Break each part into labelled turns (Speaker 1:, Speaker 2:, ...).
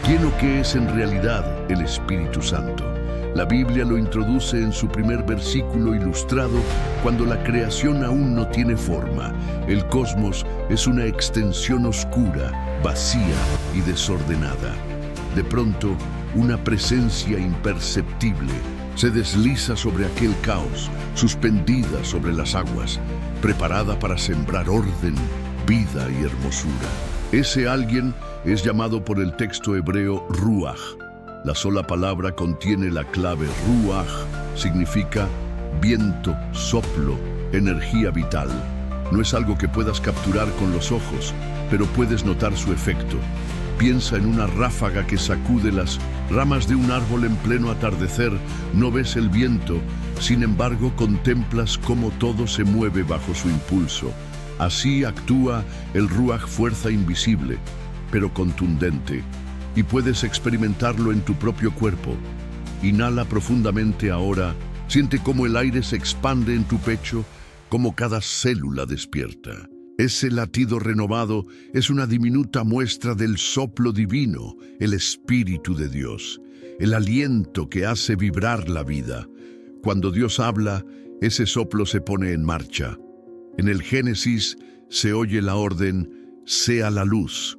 Speaker 1: ¿Quién o qué es en realidad el Espíritu Santo? La Biblia lo introduce en su primer versículo ilustrado cuando la creación aún no tiene forma. El cosmos es una extensión oscura, vacía y desordenada. De pronto, una presencia imperceptible se desliza sobre aquel caos, suspendida sobre las aguas, preparada para sembrar orden, vida y hermosura. Ese alguien es llamado por el texto hebreo Ruach. La sola palabra contiene la clave Ruach, significa viento, soplo, energía vital. No es algo que puedas capturar con los ojos, pero puedes notar su efecto. Piensa en una ráfaga que sacude las ramas de un árbol en pleno atardecer. No ves el viento, sin embargo contemplas cómo todo se mueve bajo su impulso. Así actúa el Ruach, fuerza invisible, pero contundente, y puedes experimentarlo en tu propio cuerpo. Inhala profundamente ahora, siente cómo el aire se expande en tu pecho, cómo cada célula despierta. Ese latido renovado es una diminuta muestra del soplo divino, el Espíritu de Dios, el aliento que hace vibrar la vida. Cuando Dios habla, ese soplo se pone en marcha. En el Génesis se oye la orden, sea la luz.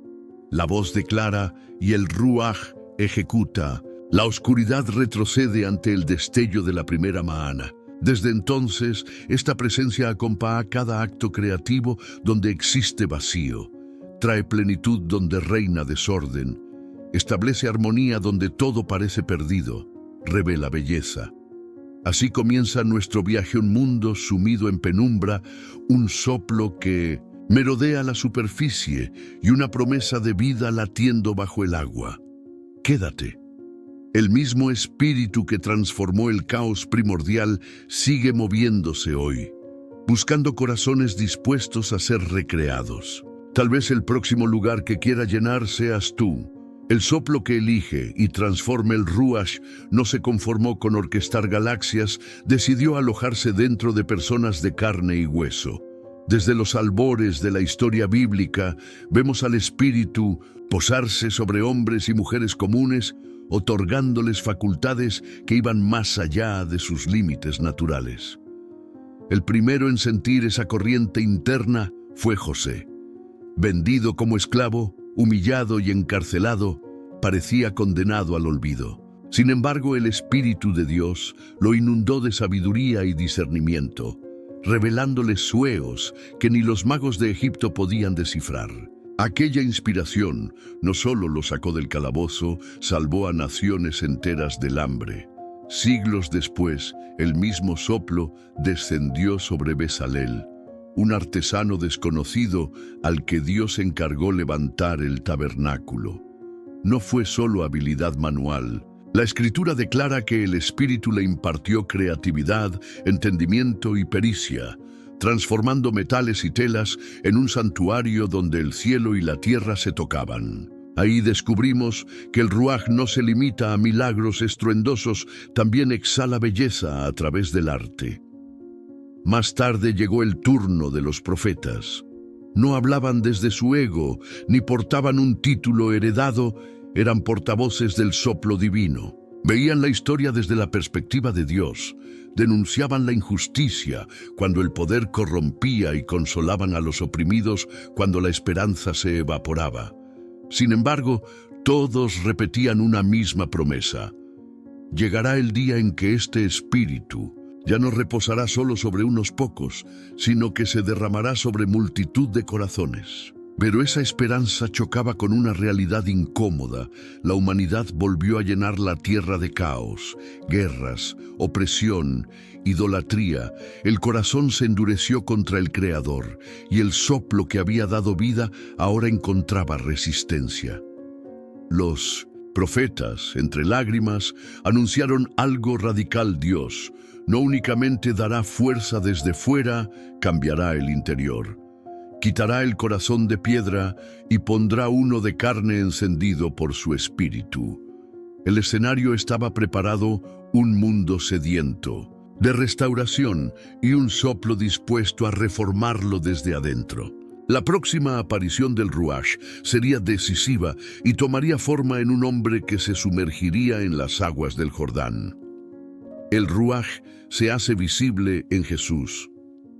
Speaker 1: La voz declara y el Ruach ejecuta. La oscuridad retrocede ante el destello de la primera maana. Desde entonces, esta presencia acompaña cada acto creativo donde existe vacío. Trae plenitud donde reina desorden. Establece armonía donde todo parece perdido. Revela belleza. Así comienza nuestro viaje a un mundo sumido en penumbra, un soplo que merodea la superficie y una promesa de vida latiendo bajo el agua. Quédate. El mismo espíritu que transformó el caos primordial sigue moviéndose hoy, buscando corazones dispuestos a ser recreados. Tal vez el próximo lugar que quiera llenar seas tú. El soplo que elige y transforma el Ruach no se conformó con orquestar galaxias, decidió alojarse dentro de personas de carne y hueso. Desde los albores de la historia bíblica, vemos al Espíritu posarse sobre hombres y mujeres comunes, otorgándoles facultades que iban más allá de sus límites naturales. El primero en sentir esa corriente interna fue José. Vendido como esclavo, humillado y encarcelado, parecía condenado al olvido. Sin embargo, el Espíritu de Dios lo inundó de sabiduría y discernimiento, revelándole sueños que ni los magos de Egipto podían descifrar. Aquella inspiración no solo lo sacó del calabozo, salvó a naciones enteras del hambre. Siglos después, el mismo soplo descendió sobre Bezalel, un artesano desconocido al que Dios encargó levantar el tabernáculo. No fue solo habilidad manual. La Escritura declara que el Espíritu le impartió creatividad, entendimiento y pericia, transformando metales y telas en un santuario donde el cielo y la tierra se tocaban. Ahí descubrimos que el Ruach no se limita a milagros estruendosos, también exhala belleza a través del arte. Más tarde llegó el turno de los profetas. No hablaban desde su ego, ni portaban un título heredado, eran portavoces del soplo divino. Veían la historia desde la perspectiva de Dios, denunciaban la injusticia cuando el poder corrompía y consolaban a los oprimidos cuando la esperanza se evaporaba. Sin embargo, todos repetían una misma promesa. Llegará el día en que este espíritu ya no reposará solo sobre unos pocos, sino que se derramará sobre multitud de corazones. Pero esa esperanza chocaba con una realidad incómoda. La humanidad volvió a llenar la tierra de caos, guerras, opresión, idolatría. El corazón se endureció contra el Creador, y el soplo que había dado vida ahora encontraba resistencia. Los profetas, entre lágrimas, anunciaron algo radical. Dios no únicamente dará fuerza desde fuera, cambiará el interior. Quitará el corazón de piedra y pondrá uno de carne encendido por su espíritu. El escenario estaba preparado, un mundo sediento, de restauración y un soplo dispuesto a reformarlo desde adentro. La próxima aparición del Ruach sería decisiva y tomaría forma en un hombre que se sumergiría en las aguas del Jordán. El Ruach se hace visible en Jesús.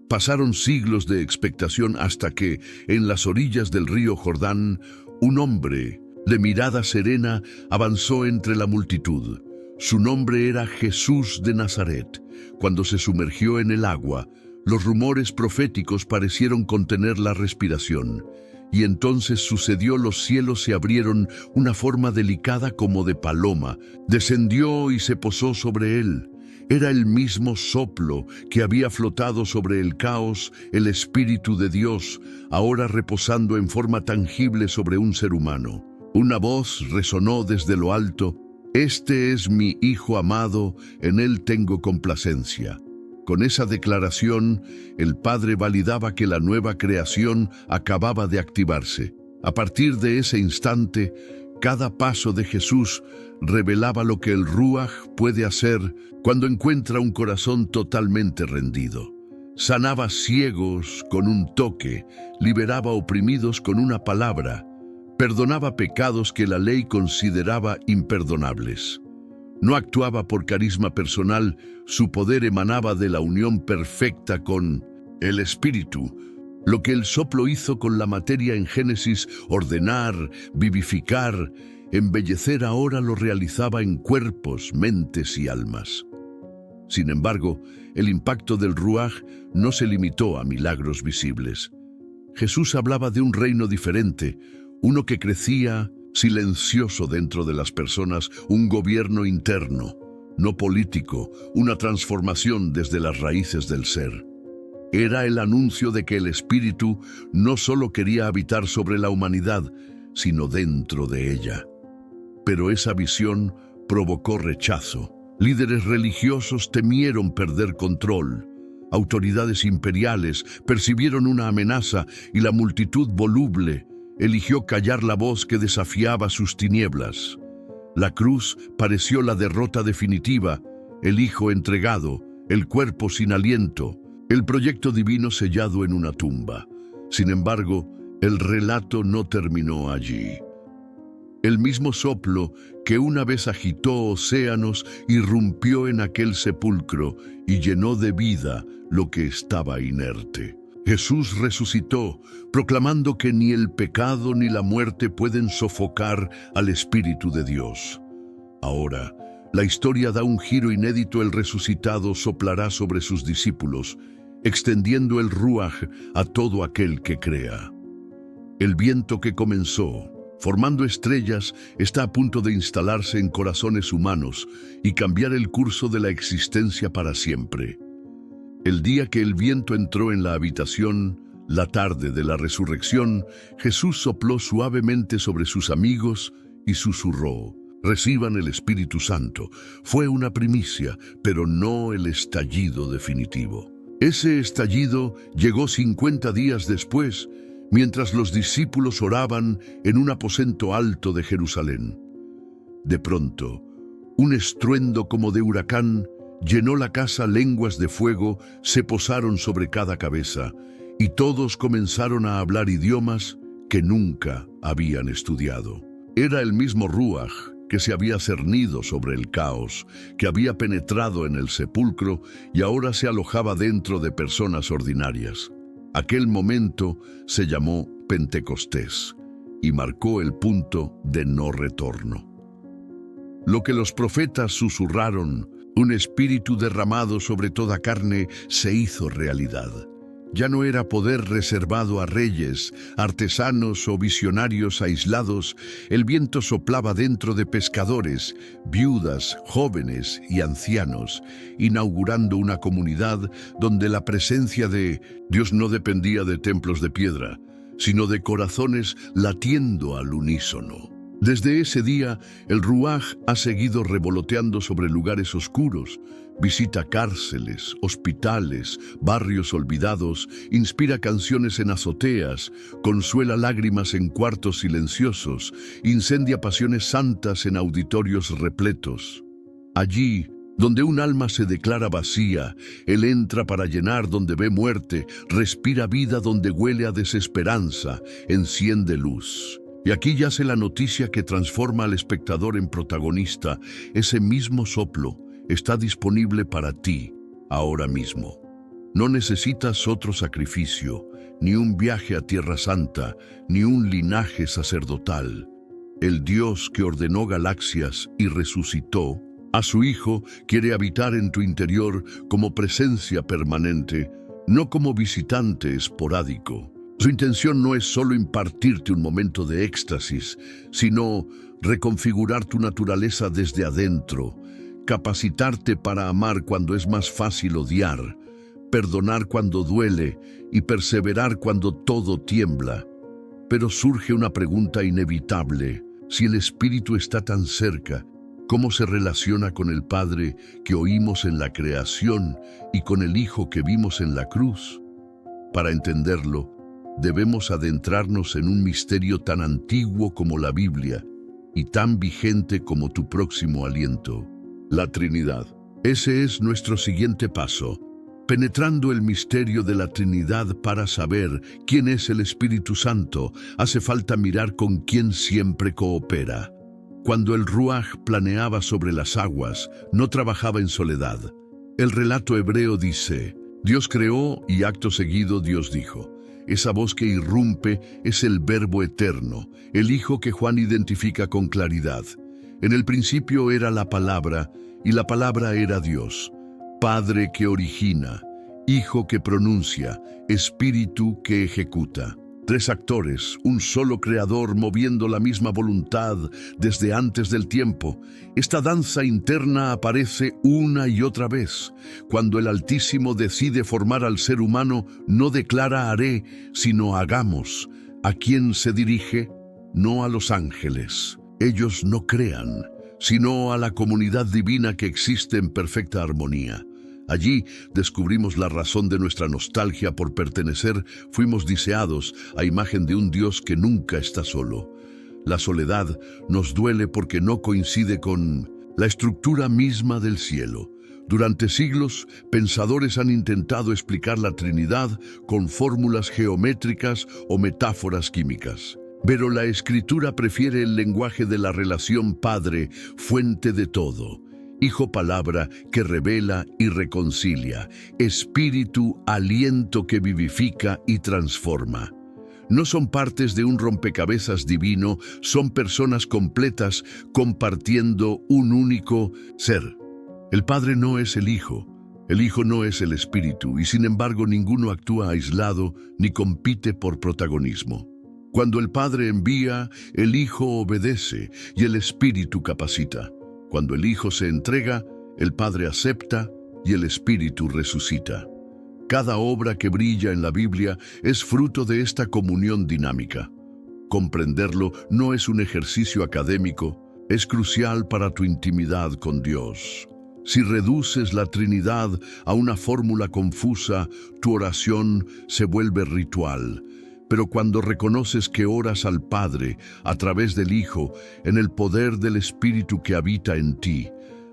Speaker 1: Pasaron siglos de expectación hasta que, en las orillas del río Jordán, un hombre de mirada serena avanzó entre la multitud. Su nombre era Jesús de Nazaret. Cuando se sumergió en el agua, los rumores proféticos parecieron contener la respiración. Y entonces sucedió, los cielos se abrieron, una forma delicada como de paloma descendió y se posó sobre él. Era el mismo soplo que había flotado sobre el caos, el Espíritu de Dios, ahora reposando en forma tangible sobre un ser humano. Una voz resonó desde lo alto: «Este es mi Hijo amado, en él tengo complacencia». Con esa declaración, el Padre validaba que la nueva creación acababa de activarse. A partir de ese instante, cada paso de Jesús revelaba lo que el Ruach puede hacer cuando encuentra un corazón totalmente rendido. Sanaba ciegos con un toque, liberaba oprimidos con una palabra, perdonaba pecados que la ley consideraba imperdonables. No actuaba por carisma personal, su poder emanaba de la unión perfecta con el Espíritu. Lo que el soplo hizo con la materia en Génesis, ordenar, vivificar, embellecer, ahora lo realizaba en cuerpos, mentes y almas. Sin embargo, el impacto del Ruach no se limitó a milagros visibles. Jesús hablaba de un reino diferente, uno que crecía silencioso dentro de las personas, un gobierno interno, no político, una transformación desde las raíces del ser. Era el anuncio de que el Espíritu no solo quería habitar sobre la humanidad, sino dentro de ella. Pero esa visión provocó rechazo. Líderes religiosos temieron perder control. Autoridades imperiales percibieron una amenaza y la multitud voluble eligió callar la voz que desafiaba sus tinieblas. La cruz pareció la derrota definitiva, el Hijo entregado, el cuerpo sin aliento, el proyecto divino sellado en una tumba. Sin embargo, el relato no terminó allí. El mismo soplo que una vez agitó océanos irrumpió en aquel sepulcro y llenó de vida lo que estaba inerte. Jesús resucitó, proclamando que ni el pecado ni la muerte pueden sofocar al Espíritu de Dios. Ahora, la historia da un giro inédito. El resucitado soplará sobre sus discípulos, extendiendo el Ruach a todo aquel que crea. El viento que comenzó formando estrellas está a punto de instalarse en corazones humanos y cambiar el curso de la existencia para siempre. El día que el viento entró en la habitación, la tarde de la resurrección, Jesús sopló suavemente sobre sus amigos y susurró: «Reciban el Espíritu Santo». Fue una primicia, pero no el estallido definitivo. Ese estallido llegó 50 días después, mientras los discípulos oraban en un aposento alto de Jerusalén. De pronto, un estruendo como de huracán llenó la casa. Lenguas de fuego se posaron sobre cada cabeza, y todos comenzaron a hablar idiomas que nunca habían estudiado. Era el mismo Ruach que se había cernido sobre el caos, que había penetrado en el sepulcro y ahora se alojaba dentro de personas ordinarias. Aquel momento se llamó Pentecostés y marcó el punto de no retorno. Lo que los profetas susurraron, un espíritu derramado sobre toda carne, se hizo realidad. Ya no era poder reservado a reyes, artesanos o visionarios aislados. El viento soplaba dentro de pescadores, viudas, jóvenes y ancianos, inaugurando una comunidad donde la presencia de Dios no dependía de templos de piedra, sino de corazones latiendo al unísono. Desde ese día, el Ruach ha seguido revoloteando sobre lugares oscuros, visita cárceles, hospitales, barrios olvidados, inspira canciones en azoteas, consuela lágrimas en cuartos silenciosos, incendia pasiones santas en auditorios repletos. Allí, Donde un alma se declara vacía, Él entra para llenar donde ve muerte, respira vida donde huele a desesperanza, enciende luz. Y aquí yace la noticia que transforma al espectador en protagonista. Ese mismo soplo está disponible para ti ahora mismo. No necesitas otro sacrificio, ni un viaje a Tierra Santa, ni un linaje sacerdotal. El Dios que ordenó galaxias y resucitó a su Hijo quiere habitar en tu interior como presencia permanente, no como visitante esporádico. Su intención no es solo impartirte un momento de éxtasis, sino reconfigurar tu naturaleza desde adentro, capacitarte para amar cuando es más fácil odiar, perdonar cuando duele y perseverar cuando todo tiembla. Pero surge una pregunta inevitable: si el Espíritu está tan cerca, ¿cómo se relaciona con el Padre que oímos en la creación y con el Hijo que vimos en la cruz? Para entenderlo, debemos adentrarnos en un misterio tan antiguo como la Biblia y tan vigente como tu próximo aliento: la Trinidad. Ese es nuestro siguiente paso, penetrando el misterio de la Trinidad. Para saber quién es el Espíritu Santo, hace falta mirar con quién siempre coopera. Cuando el Ruaj planeaba sobre las aguas, no trabajaba en soledad. El relato hebreo dice: Dios creó y acto seguido Dios dijo. Esa voz que irrumpe es el Verbo eterno, el Hijo que Juan identifica con claridad. En el principio era la Palabra, y la Palabra era Dios. Padre que origina, Hijo que pronuncia, Espíritu que ejecuta. Tres actores, un solo creador moviendo la misma voluntad desde antes del tiempo. Esta danza interna aparece una y otra vez. Cuando el Altísimo decide formar al ser humano, no declara haré, sino hagamos. ¿A quién se dirige? No a los ángeles. Ellos no crean, sino a la comunidad divina que existe en perfecta armonía. Allí descubrimos la razón de nuestra nostalgia por pertenecer. Fuimos diseados a imagen de un Dios que nunca está solo. La soledad nos duele porque no coincide con la estructura misma del cielo. Durante siglos, pensadores han intentado explicar la Trinidad con fórmulas geométricas o metáforas químicas. Pero la Escritura prefiere el lenguaje de la relación Padre, fuente de todo. Hijo palabra que revela y reconcilia, Espíritu aliento que vivifica y transforma. No son partes de un rompecabezas divino, son personas completas compartiendo un único ser. El Padre no es el Hijo no es el Espíritu, y sin embargo ninguno actúa aislado ni compite por protagonismo. Cuando el Padre envía, el Hijo obedece y el Espíritu capacita. Cuando el Hijo se entrega, el Padre acepta y el Espíritu resucita. Cada obra que brilla en la Biblia es fruto de esta comunión dinámica. Comprenderlo no es un ejercicio académico, es crucial para tu intimidad con Dios. Si reduces la Trinidad a una fórmula confusa, tu oración se vuelve ritual. Pero cuando reconoces que oras al Padre a través del Hijo, en el poder del Espíritu que habita en ti,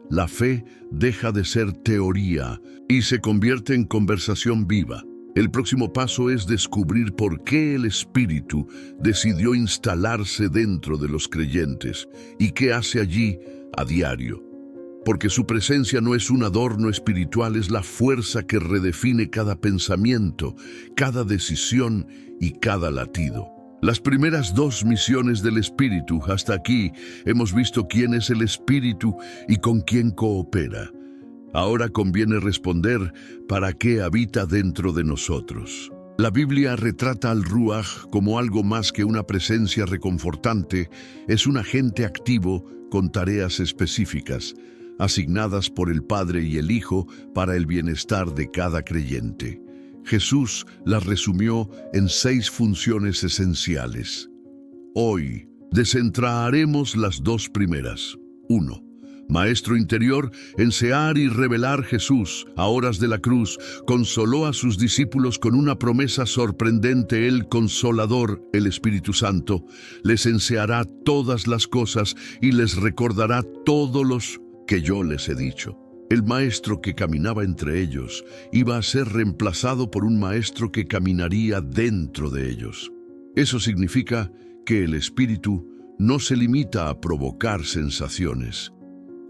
Speaker 1: la fe deja de ser teoría y se convierte en conversación viva. El próximo paso es descubrir por qué el Espíritu decidió instalarse dentro de los creyentes y qué hace allí a diario. Porque su presencia no es un adorno espiritual, es la fuerza que redefine cada pensamiento, cada decisión y cada latido. Las primeras dos misiones del Espíritu. Hasta aquí hemos visto quién es el Espíritu y con quién coopera. Ahora conviene responder para qué habita dentro de nosotros. La Biblia retrata al Ruaj como algo más que una presencia reconfortante. Es un agente activo con tareas específicas, asignadas por el Padre y el Hijo para el bienestar de cada creyente. Jesús las resumió en 6 funciones esenciales. Hoy descentraremos las 2 primeras. 1. Maestro interior, enseñar y revelar. Jesús, a horas de la cruz, consoló a sus discípulos con una promesa sorprendente. El Consolador, el Espíritu Santo, les enseñará todas las cosas y les recordará todos los que yo les he dicho. El maestro que caminaba entre ellos iba a ser reemplazado por un maestro que caminaría dentro de ellos. Eso significa que el Espíritu no se limita a provocar sensaciones.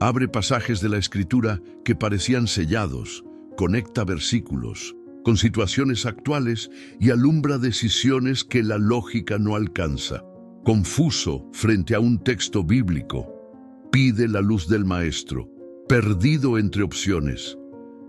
Speaker 1: Abre pasajes de la Escritura que parecían sellados, conecta versículos con situaciones actuales y alumbra decisiones que la lógica no alcanza. Confuso frente a un texto bíblico, pide la luz del Maestro. Perdido entre opciones,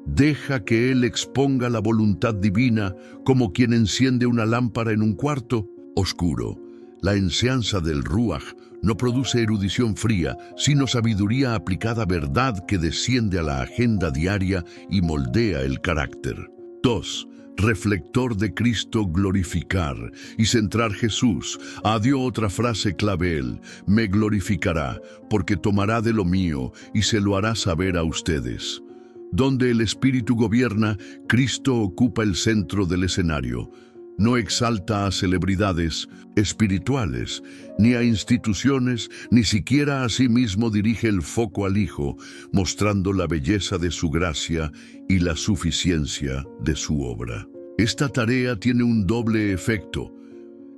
Speaker 1: deja que Él exponga la voluntad divina como quien enciende una lámpara en un cuarto oscuro. La enseñanza del Ruaj no produce erudición fría, sino sabiduría aplicada a verdad que desciende a la agenda diaria y moldea el carácter. 2. Reflector de Cristo, glorificar y centrar Jesús. Dio otra frase clave él: me glorificará, porque tomará de lo mío y se lo hará saber a ustedes. Donde el Espíritu gobierna, Cristo ocupa el centro del escenario. No exalta a celebridades espirituales, ni a instituciones, ni siquiera a sí mismo dirige el foco al Hijo, mostrando la belleza de su gracia y la suficiencia de su obra. Esta tarea tiene un doble efecto.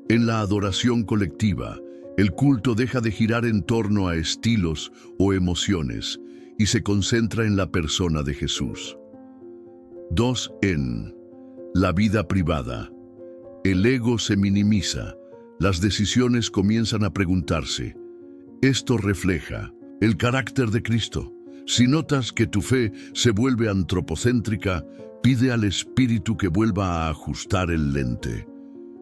Speaker 1: En la adoración colectiva, el culto deja de girar en torno a estilos o emociones y se concentra en la persona de Jesús. 2. En la vida privada, el ego se minimiza, las decisiones comienzan a preguntarse. Esto refleja el carácter de Cristo. Si notas que tu fe se vuelve antropocéntrica, pide al Espíritu que vuelva a ajustar el lente.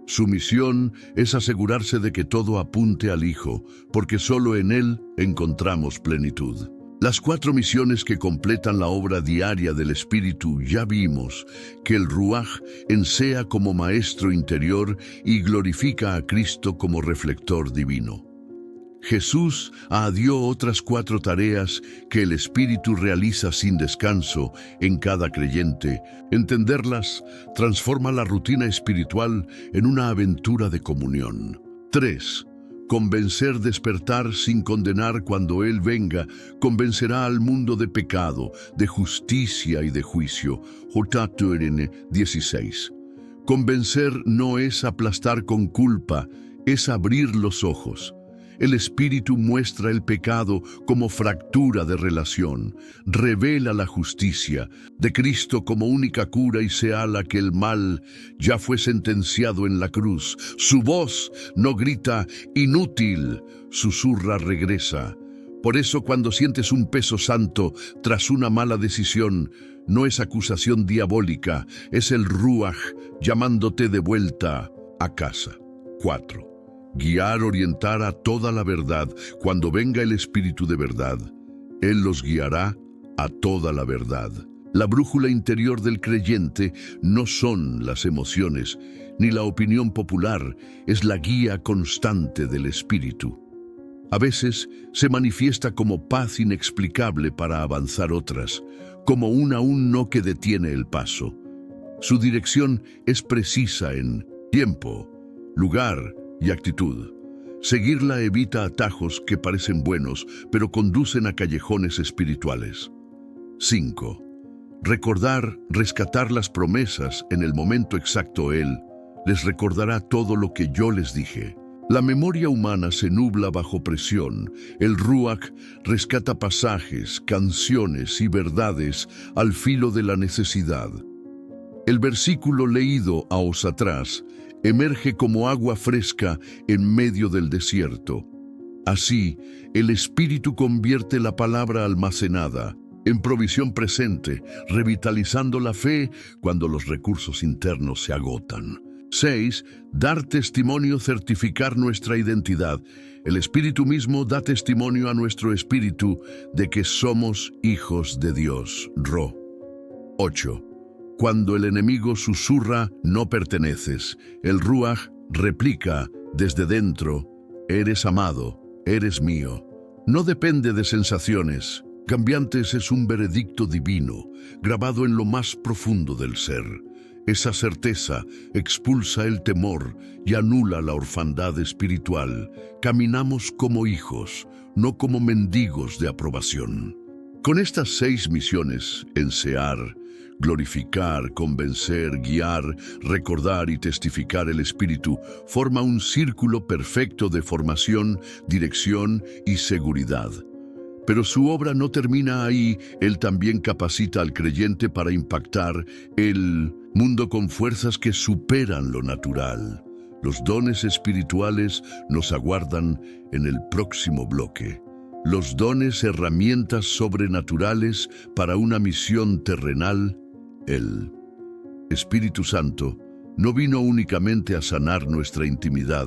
Speaker 1: Su misión es asegurarse de que todo apunte al Hijo, porque solo en Él encontramos plenitud. Las 4 misiones que completan la obra diaria del Espíritu ya vimos que el Ruaj ensea como maestro interior y glorifica a Cristo como reflector divino. Jesús dio otras 4 tareas que el Espíritu realiza sin descanso en cada creyente. Entenderlas transforma la rutina espiritual en una aventura de comunión. 3. Convencer, despertar sin condenar. Cuando Él venga, convencerá al mundo de pecado, de justicia y de juicio. Jotatúrene 16. Convencer no es aplastar con culpa, es abrir los ojos. El Espíritu muestra el pecado como fractura de relación, revela la justicia de Cristo como única cura y señala que el mal ya fue sentenciado en la cruz. Su voz no grita inútil, susurra regresa. Por eso cuando sientes un peso santo tras una mala decisión, no es acusación diabólica, es el Ruaj llamándote de vuelta a casa. 4. Guiar, orientar a toda la verdad. Cuando venga el Espíritu de verdad, Él los guiará a toda la verdad. La brújula interior del creyente no son las emociones ni la opinión popular, es la guía constante del Espíritu. A veces se manifiesta como paz inexplicable para avanzar otras, como un no que detiene el paso. Su dirección es precisa en tiempo, lugar y actitud. Seguirla evita atajos que parecen buenos, pero conducen a callejones espirituales. 5. Recordar, rescatar las promesas en el momento exacto. Él les recordará todo lo que yo les dije. La memoria humana se nubla bajo presión. El Ruaj rescata pasajes, canciones y verdades al filo de la necesidad. El versículo leído años atrás emerge como agua fresca en medio del desierto. Así, el Espíritu convierte la palabra almacenada en provisión presente, revitalizando la fe cuando los recursos internos se agotan. 6. Dar testimonio, certificar nuestra identidad. El Espíritu mismo da testimonio a nuestro espíritu de que somos hijos de Dios. 8. Cuando el enemigo susurra, no perteneces. El Ruaj replica desde dentro, eres amado, eres mío. No depende de sensaciones cambiantes, es un veredicto divino, grabado en lo más profundo del ser. Esa certeza expulsa el temor y anula la orfandad espiritual. Caminamos como hijos, no como mendigos de aprobación. Con estas 6 misiones, enseñar, glorificar, convencer, guiar, recordar y testificar el Espíritu, forma un círculo perfecto de formación, dirección y seguridad. Pero su obra no termina ahí. Él también capacita al creyente para impactar el mundo con fuerzas que superan lo natural. Los dones espirituales nos aguardan en el próximo bloque. Los dones, herramientas sobrenaturales para una misión terrenal. El Espíritu Santo no vino únicamente a sanar nuestra intimidad,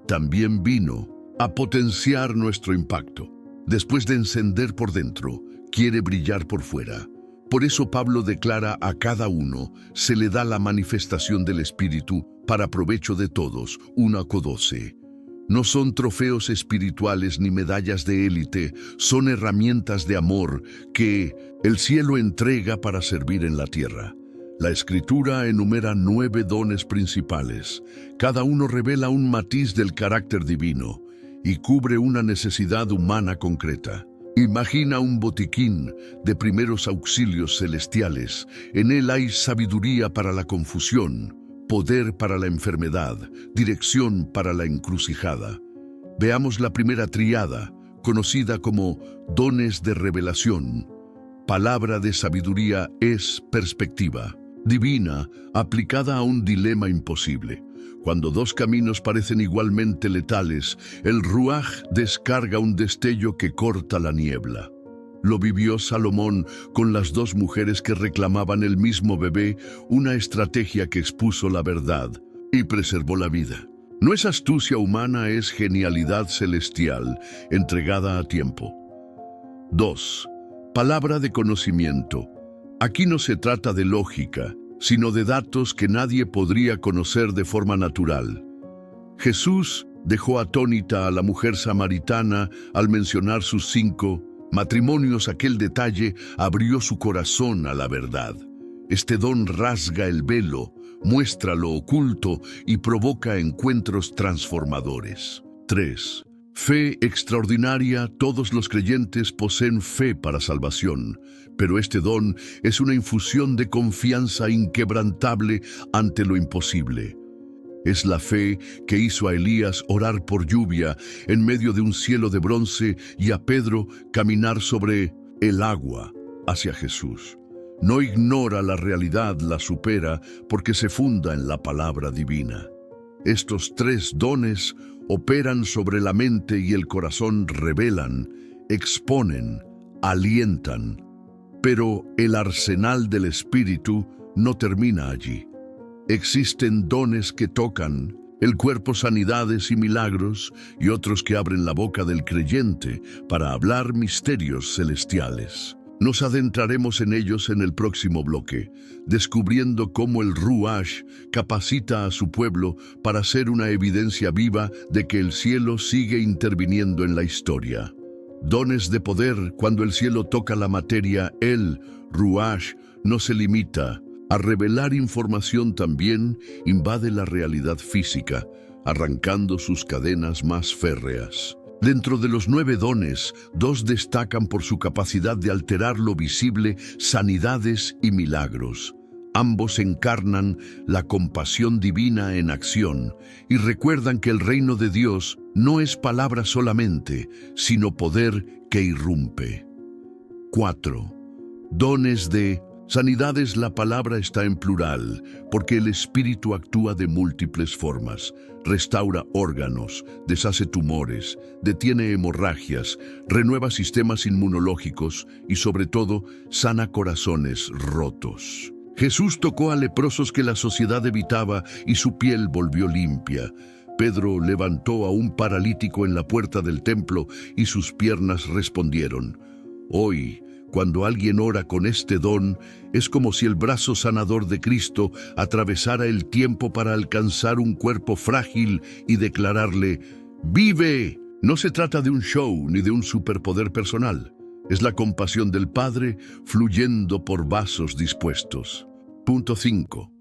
Speaker 1: también vino a potenciar nuestro impacto. Después de encender por dentro, quiere brillar por fuera. Por eso Pablo declara a cada uno, se le da la manifestación del Espíritu para provecho de todos, 1 Colosenses 2:12. No son trofeos espirituales ni medallas de élite, son herramientas de amor que el cielo entrega para servir en la tierra. La Escritura enumera 9 dones principales. Cada uno revela un matiz del carácter divino y cubre una necesidad humana concreta. Imagina un botiquín de primeros auxilios celestiales. En él hay sabiduría para la confusión, poder para la enfermedad, dirección para la encrucijada. Veamos la primera tríada, conocida como dones de revelación. Palabra de sabiduría es perspectiva divina aplicada a un dilema imposible. Cuando 2 caminos parecen igualmente letales, el Ruaj descarga un destello que corta la niebla. Lo vivió Salomón con las 2 mujeres que reclamaban el mismo bebé, una estrategia que expuso la verdad y preservó la vida. No es astucia humana, es genialidad celestial, entregada a tiempo. 2. Palabra de conocimiento. Aquí no se trata de lógica, sino de datos que nadie podría conocer de forma natural. Jesús dejó atónita a la mujer samaritana al mencionar sus 5 matrimonios. Aquel detalle abrió su corazón a la verdad. Este don rasga el velo, muestra lo oculto y provoca encuentros transformadores. 3. Fe extraordinaria. Todos los creyentes poseen fe para salvación, pero este don es una infusión de confianza inquebrantable ante lo imposible. Es la fe que hizo a Elías orar por lluvia en medio de un cielo de bronce y a Pedro caminar sobre el agua hacia Jesús. No ignora la realidad, la supera porque se funda en la palabra divina. Estos 3 dones operan sobre la mente y el corazón, revelan, exponen, alientan. Pero el arsenal del Espíritu no termina allí. Existen dones que tocan el cuerpo, sanidades y milagros, y otros que abren la boca del creyente para hablar misterios celestiales. Nos adentraremos en ellos en el próximo bloque, descubriendo cómo el Ruach capacita a su pueblo para ser una evidencia viva de que el cielo sigue interviniendo en la historia. Dones de poder. Cuando el cielo toca la materia, el Ruach no se limita a revelar información, también invade la realidad física, arrancando sus cadenas más férreas. Dentro de los 9 dones, 2 destacan por su capacidad de alterar lo visible: sanidades y milagros. Ambos encarnan la compasión divina en acción y recuerdan que el reino de Dios no es palabra solamente, sino poder que irrumpe. 4. Dones de sanidades. La palabra está en plural porque el Espíritu actúa de múltiples formas. Restaura órganos, deshace tumores, detiene hemorragias, renueva sistemas inmunológicos y, sobre todo, sana corazones rotos. Jesús tocó a leprosos que la sociedad evitaba y su piel volvió limpia. Pedro levantó a un paralítico en la puerta del templo y sus piernas respondieron. Hoy, cuando alguien ora con este don, es como si el brazo sanador de Cristo atravesara el tiempo para alcanzar un cuerpo frágil y declararle: ¡vive! No se trata de un show ni de un superpoder personal. Es la compasión del Padre fluyendo por vasos dispuestos. Punto 5.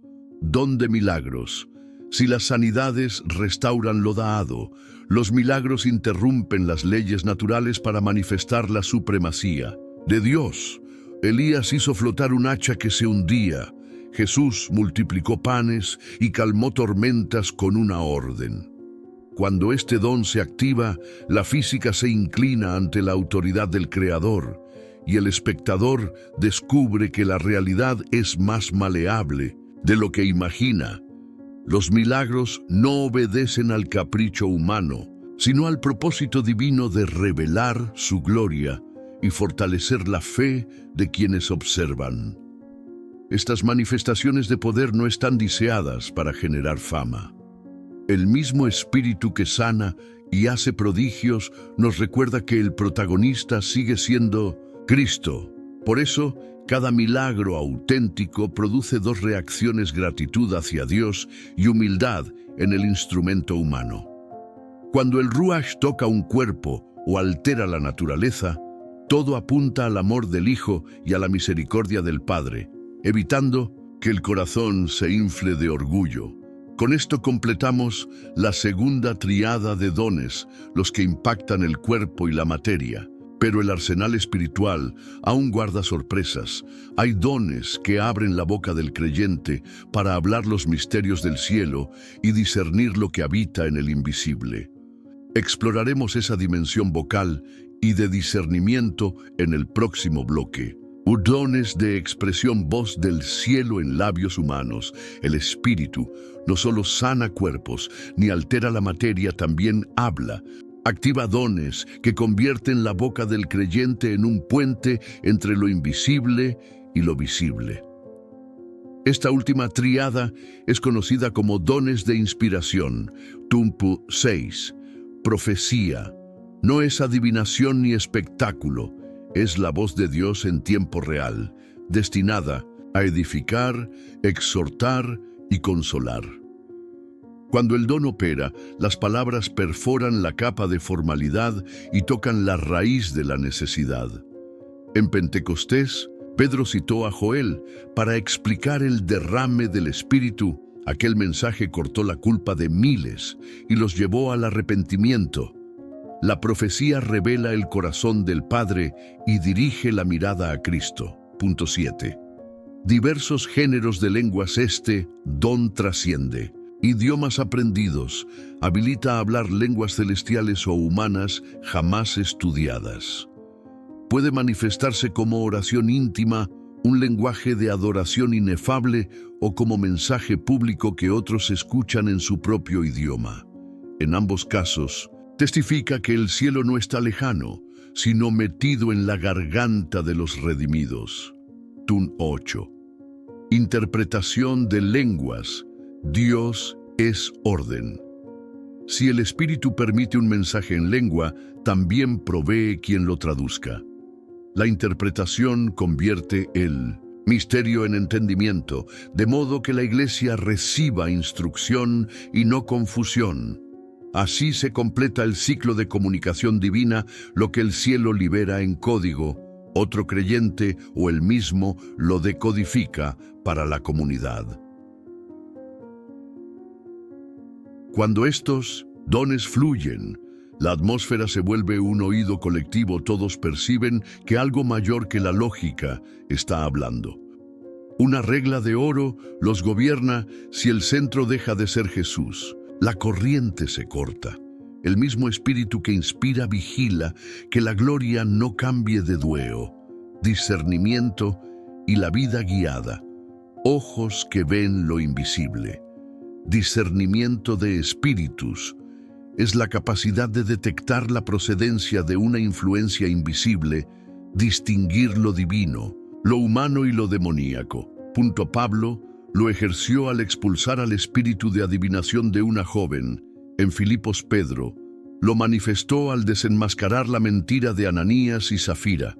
Speaker 1: Don de milagros. Si las sanidades restauran lo dado, los milagros interrumpen las leyes naturales para manifestar la supremacía. de Dios. Elías hizo flotar un hacha que se hundía. Jesús multiplicó panes y calmó tormentas con una orden. Cuando este don se activa, la física se inclina ante la autoridad del Creador y el espectador descubre que la realidad es más maleable de lo que imagina. Los milagros no obedecen al capricho humano, sino al propósito divino de revelar su gloria y fortalecer la fe de quienes observan. Estas manifestaciones de poder no están diseñadas para generar fama. El mismo Espíritu que sana y hace prodigios nos recuerda que el protagonista sigue siendo Cristo. Por eso, cada milagro auténtico produce dos reacciones: gratitud hacia Dios y humildad en el instrumento humano. Cuando el Ruach toca un cuerpo o altera la naturaleza, todo apunta al amor del Hijo y a la misericordia del Padre, evitando que el corazón se infle de orgullo. Con esto completamos la segunda tríada de dones, los que impactan el cuerpo y la materia. Pero el arsenal espiritual aún guarda sorpresas. Hay dones que abren la boca del creyente para hablar los misterios del cielo y discernir lo que habita en el invisible. Exploraremos esa dimensión vocal y de discernimiento en el próximo bloque. Dones de expresión, voz del cielo en labios humanos. El Espíritu no solo sana cuerpos ni altera la materia, también habla. Activa dones que convierten la boca del creyente en un puente entre lo invisible y lo visible. Esta última tríada es conocida como dones de inspiración. Tumpu 6. Profecía. No es adivinación ni espectáculo, es la voz de Dios en tiempo real, destinada a edificar, exhortar y consolar. Cuando el don opera, las palabras perforan la capa de formalidad y tocan la raíz de la necesidad. En Pentecostés, Pedro citó a Joel para explicar el derrame del Espíritu. Aquel mensaje cortó la culpa de miles y los llevó al arrepentimiento. La profecía revela el corazón del Padre y dirige la mirada a Cristo. Punto 7. Diversos géneros de lenguas. Este don trasciende idiomas aprendidos, habilita a hablar lenguas celestiales o humanas jamás estudiadas. Puede manifestarse como oración íntima, un lenguaje de adoración inefable o como mensaje público que otros escuchan en su propio idioma. En ambos casos, testifica que el cielo no está lejano, sino metido en la garganta de los redimidos. Tun 8. Interpretación de lenguas. Dios es orden. Si el Espíritu permite un mensaje en lengua, también provee quien lo traduzca. La interpretación convierte el misterio en entendimiento, de modo que la Iglesia reciba instrucción y no confusión. Así se completa el ciclo de comunicación divina, lo que el cielo libera en código, otro creyente o el mismo lo decodifica para la comunidad. Cuando estos dones fluyen, la atmósfera se vuelve un oído colectivo. Todos perciben que algo mayor que la lógica está hablando. Una regla de oro los gobierna: si el centro deja de ser Jesús, la corriente se corta. El mismo Espíritu que inspira vigila que la gloria no cambie de dueo. Discernimiento y la vida guiada. Ojos que ven lo invisible. Discernimiento de espíritus es la capacidad de detectar la procedencia de una influencia invisible, distinguir lo divino, lo humano y lo demoníaco. Pablo lo ejerció al expulsar al espíritu de adivinación de una joven. En Filipos, Pedro lo manifestó al desenmascarar la mentira de Ananías y Zafira.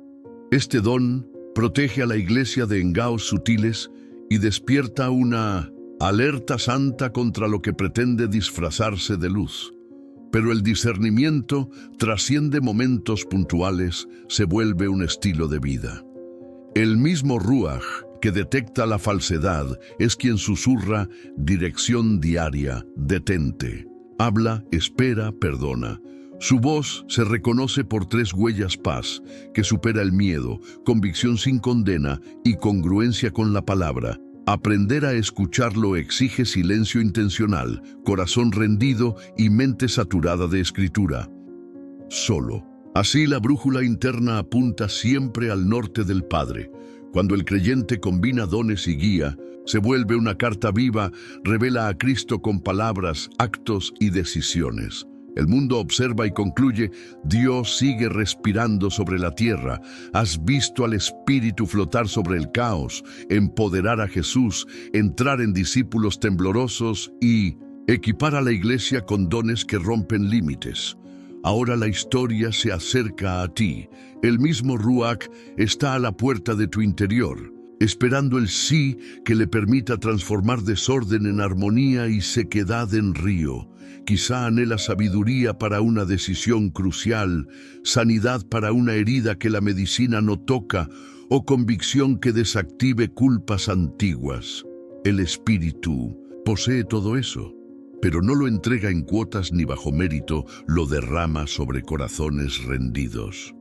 Speaker 1: Este don protege a la iglesia de engaños sutiles y despierta una alerta santa contra lo que pretende disfrazarse de luz. Pero el discernimiento trasciende momentos puntuales, se vuelve un estilo de vida. El mismo Ruach que detecta la falsedad es quien susurra dirección diaria, detente. Habla, espera, perdona. Su voz se reconoce por 3 huellas: paz, que supera el miedo, convicción sin condena y congruencia con la palabra. Aprender a escucharlo exige silencio intencional, corazón rendido y mente saturada de escritura. Solo. Así la brújula interna apunta siempre al norte del Padre. Cuando el creyente combina dones y guía, se vuelve una carta viva, revela a Cristo con palabras, actos y decisiones. El mundo observa y concluye: Dios sigue respirando sobre la tierra. Has visto al Espíritu flotar sobre el caos, empoderar a Jesús, entrar en discípulos temblorosos y equipar a la iglesia con dones que rompen límites. Ahora la historia se acerca a ti. El mismo Ruach está a la puerta de tu interior, esperando el sí que le permita transformar desorden en armonía y sequedad en río. Quizá anhela sabiduría para una decisión crucial, sanidad para una herida que la medicina no toca, o convicción que desactive culpas antiguas. El Espíritu posee todo eso, pero no lo entrega en cuotas ni bajo mérito, lo derrama sobre corazones rendidos.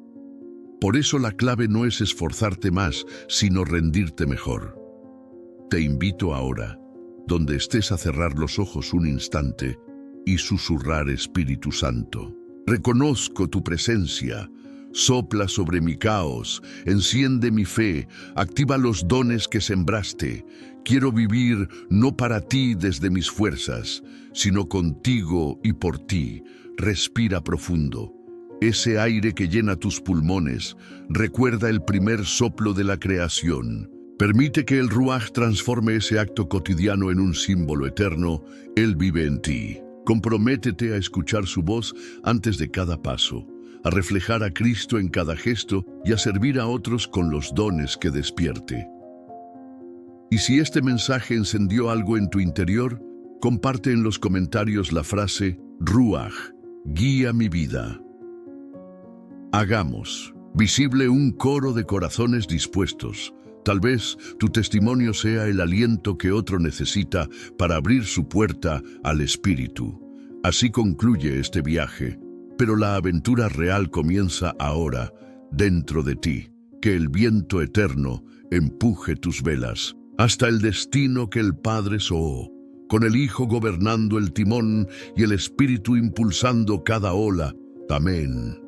Speaker 1: Por eso la clave no es esforzarte más, sino rendirte mejor. Te invito ahora, donde estés, a cerrar los ojos un instante y susurrar: Espíritu Santo, reconozco tu presencia. Sopla sobre mi caos, enciende mi fe, activa los dones que sembraste. Quiero vivir no para ti desde mis fuerzas, sino contigo y por ti. Respira profundo. Ese aire que llena tus pulmones, recuerda el primer soplo de la creación. Permite que el Ruach transforme ese acto cotidiano en un símbolo eterno. Él vive en ti. Comprométete a escuchar su voz antes de cada paso, a reflejar a Cristo en cada gesto y a servir a otros con los dones que despierte. Y si este mensaje encendió algo en tu interior, comparte en los comentarios la frase: Ruach, guía mi vida. Hagamos visible un coro de corazones dispuestos. Tal vez tu testimonio sea el aliento que otro necesita para abrir su puerta al Espíritu. Así concluye este viaje, pero la aventura real comienza ahora, dentro de ti. Que el viento eterno empuje tus velas hasta el destino que el Padre soó, con el Hijo gobernando el timón y el Espíritu impulsando cada ola. Amén.